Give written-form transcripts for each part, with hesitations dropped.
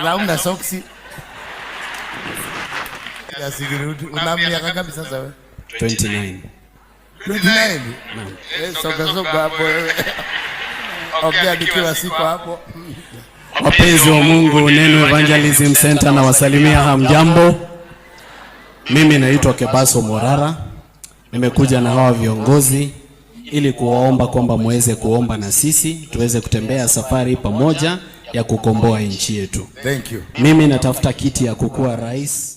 Launa soksi. Ya sigirudi. Una miaka ngapi sasa wewe? 29. 29? Naam. Soga hapo wewe. Ongea nikiwa siku hapo. Wapenzi wa Mungu, Neno Evangelism Center na wasalimia, hamjambo. Mimi naitwa Kebaso Morara. Nimekuja na hawa viongozi ili kuwaomba kwamba muweze kuomba na sisi tuweze kutembea safari pamoja ya kukomboa nchi yetu. Thank you. Mimi natafuta kiti ya kukuwa rais.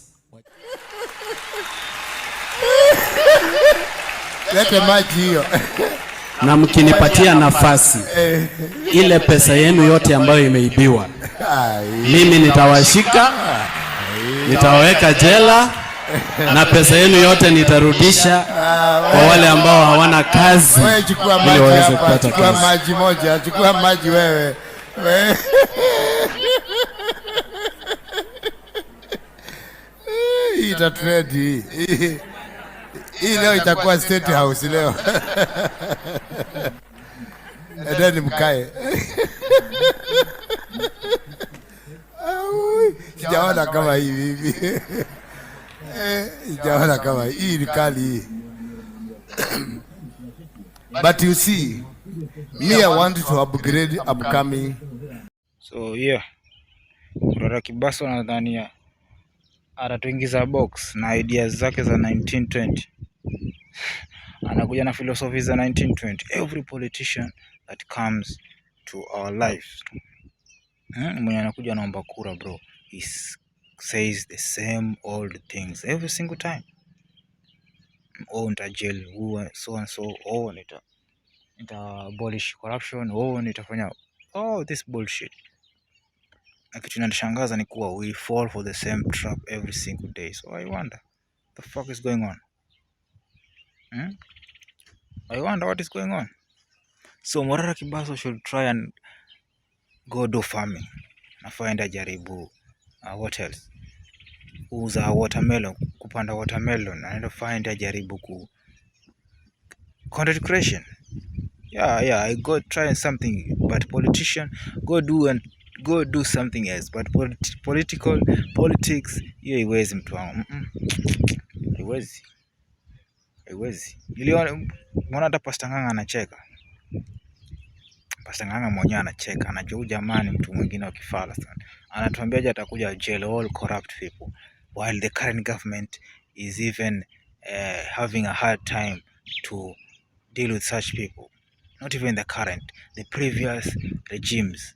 Lete maji hiyo. Na mkinipatia nafasi, ile pesa yenu yote ambayo imeibiwa, mimi nitawashika, nitawaweka jela, na pesa yenu yote nitarudisha kwa wale ambao hawana kazi. Wewe chukua maji hapa, chukua maji moja, chukua maji wewe. Hii itatredi. Hii leo itakuwa State House leo. Edeni mkae. Sijaona kama hivi. Sijaona kama hii ni kali hii. But you see, me I want to upgrade upcoming. So yeah, Morara Kibaso nadhania atatuingiza box na ideas zake za 1920. Anakuja na philosophy za 1920. Every politician that comes to our lives, mwenye anakuja naomba kura bro, he says the same old things every single time. Oh, nita jail so and so. Oh, nita abolish corruption. Oh, nitafanya this bullshit. Na kitu kinashangaza ni kuwa we fall for the same trap every single day. So I wonder the fuck is going on. I wonder what is going on. So Morara Kibaso should try and go do farming. Na find jaribu what else? Uza watermelon, kupanda watermelon, and find jaribu ku content creation. Yeah, I go try something, but politician go do something else. But politics hiyo iwezi mtu wangu. Iwezi. Niliona hata Pastor Ng'ang'a anacheka. Pastor Ng'ang'a mwenyewe anacheka. Anajua jamani mtu mwingine wa kifala sana. Anatuambia je atakuja jail all corrupt people, while the current government is even having a hard time to deal with such people. Not even the current, the previous regimes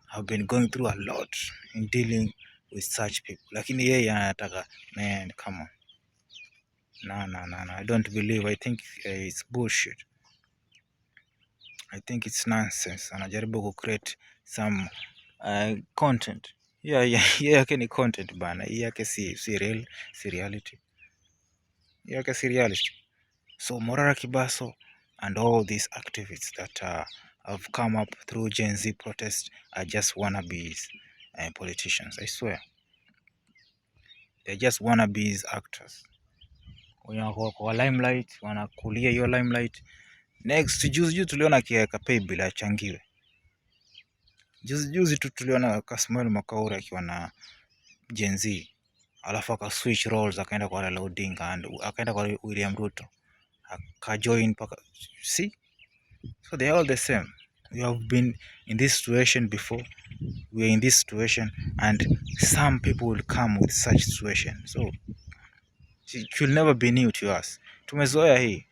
have been going through a lot in dealing with such people. Lakini yeye anataka, man, come on. No, I don't believe. I think it's bullshit. I think it's nonsense. Anajaribu ku create some content. Yake ni content bana. Yake si reality. Yake si reality. So Morara Kibaso and all these activists that have come up through Gen Z protests are just wannabes politicians. I swear. They're just wannabes actors. Kwa limelight, wanakulia hiyo limelight. Next, juzi tuliona akiweka pay bill achangiwe. Juzi tuliona Kasmuel Makaura akiwa na Gen Z. Alafu switch roles akaenda kwa Raila Odinga and akaenda kwa William Ruto. Akajoin paka. See? So they are all the same. We have been in this situation before. We are in this situation, and some people will come with such situation. So it will never be new to us. Tumezoea hii.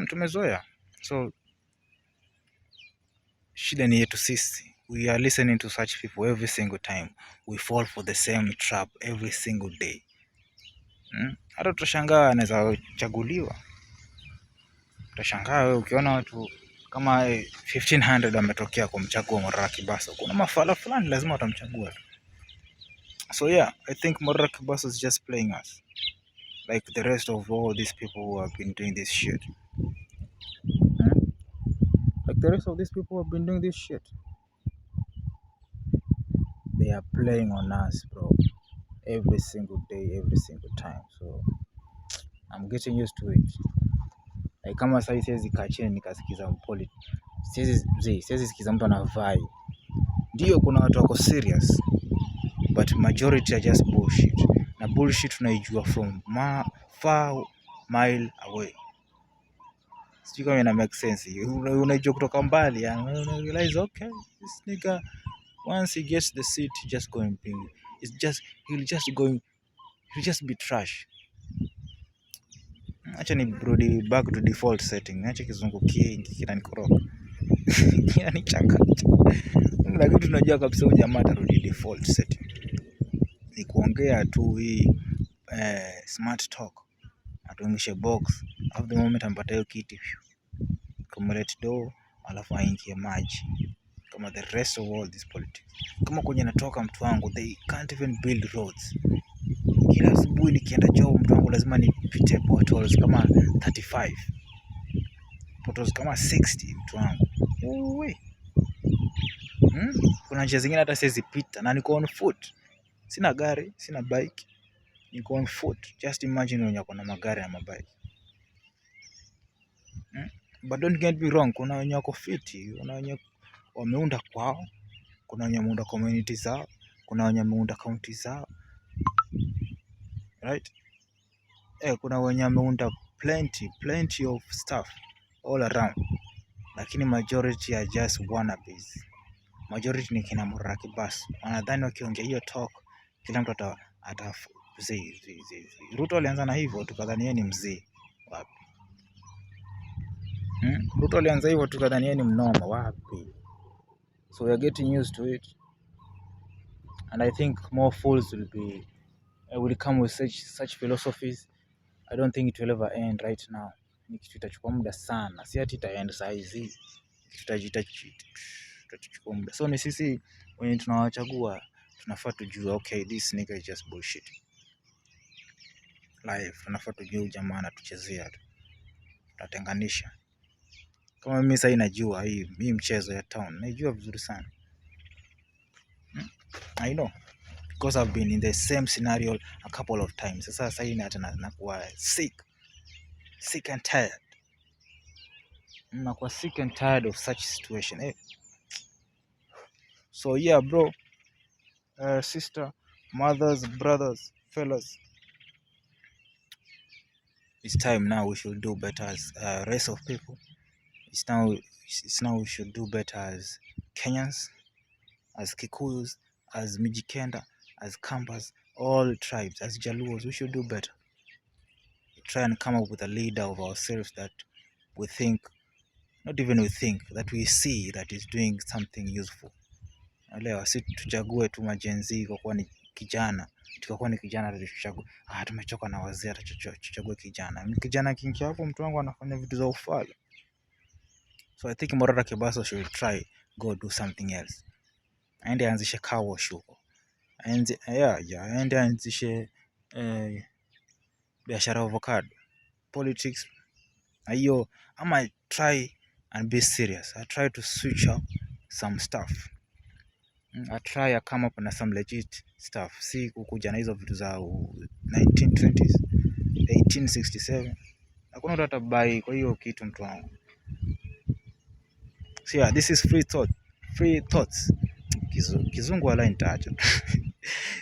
Tumezoea. So shida ni yetu sisi. We are listening to such people every single time. We fall for the same trap every single day. Hata tutashangaa anaweza chaguliwa. Utashangaa wewe ukiona watu kama 1500 wametokea kumchagua Morara Kibaso. Kuna mafala fulani lazima watamchagua. So yeah, I think Morara Kibaso is just playing us, like the rest of all these people who have been doing this shit. Like the rest of these people who have been doing this shit. They are playing on us, bro. Every single day, every single time. So I'm getting used to it. Like kama sasa siwezi kaa chini nikasikiza siwezi sikiza mtu anavai. Ndio kuna watu wako serious, but majority are just bullshit. Na bullshit tunaijua from far mile away. Sijui kama ina make sense. Unajua kutoka mbali, una realize okay, this nigga once he gets the seat, just going bing. He'll just be trash. Acha ni rudi back to default setting. Acha kizungu kingi kinanikoroga. Kinanichanganya. Lakini tunajua kabisa huyu jamaa atarudi default setting. Ni kuongea tu hii smart talk. Atuingishe box. At the moment ampata hiyo kiti. Kumlet door alafu aingie maji. Kama the rest of all this politics. Kama kwenye natoka mtu wangu, they can't even build roads. Kila asubuhi nikienda job mtu wangu lazima nipite potholes kama 35. Potholes kama 60 mtu wangu. Uwe. Kuna njia zingine hata siwezi pita na niko on foot. Sina gari, sina bike. Niko on foot. Just imagine wenye wako na magari na mabike. But don't get me wrong, kuna wenye wako fiti, kuna wenye wameunda kwao, kuna wenye wameunda community zao, kuna wenye wameunda county zao. Right? Kuna wenye wameunda plenty of stuff all around. Lakini majority are just wannabes. Majority ni kina Murara Kibaso. Wanadhani wakiongea hiyo talk kila mtu ata Ruto alianza na hivyo tukadhani yeye ni mzee. Wapi? Ruto alianza hivyo tukadhani yeye ni mnoma. Wapi? So we are getting used to it. And I think more fools will come with such philosophies. I don't think it will ever end right now. Ni kitu itachukua muda sana. Si ati itaenda saa hizi. Tutachukua muda. So ni sisi wenye tunawachagua tunafaa tujue okay, this nigga is just bullshit. Live tunafaa tujue jamaa anatuchezea tu. Tutatenganisha. Kama mimi sasa najua hii mchezo ya town. Najua vizuri sana. I know. Because I've been in the same scenario a couple of times. Sasa hii hata nakuwa sick and tired. Nakuwa sick and tired of such situation. So yeah, bro, sister, mothers, brothers, fellas, it's time now we should do better as race of people. It's now we should do better as Kenyans, as Kikuyus, as Mijikenda, as Kambas, all tribes, as Jaluos. We should do better. Try and come up with a leader of ourselves that we think, not even we think, that we see that is doing something useful. Leo si tuchague tu majenzi kwa kuwa ni kijana. Tukakuwa ni kijana tuchague. Tumechoka na wazee, tuchague kijana. Kijana kingi hapo mtu wangu anafanya vitu za ufala. So I think Murara Kibaso should try go do something else. Aende anzishe car wash huko. Aende anzishe biashara avocado. Politics. Hiyo ama try and be serious. I try to switch up some stuff. I try to come up na some legit stuff. Si kukuja na hizo vitu za 1920s, 1867. Hakuna mtu atabai kwa hiyo kitu mtu wangu. So yeah, this is free thoughts. Kizungu wala nitaacha.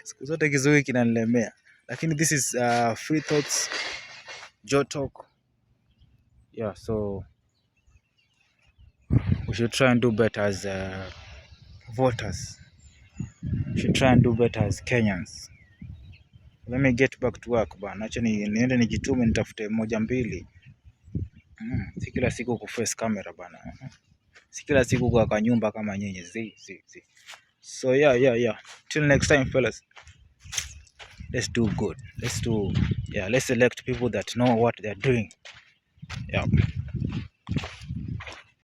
Siku zote kizungu kinanilemea. Lakini this is free thoughts, Joe Talk. Yeah, so we should try and do better as voters. We should try and do better as Kenyans. Let me get back to work bana. Acha niende nijitume nitafute moja mbili. Si kila siku ku face camera bana. Si kila siku kwa nyumba kama nyenye. So yeah. Till next time fellas. Let's do good. Let's elect people that know what they're doing. Yeah.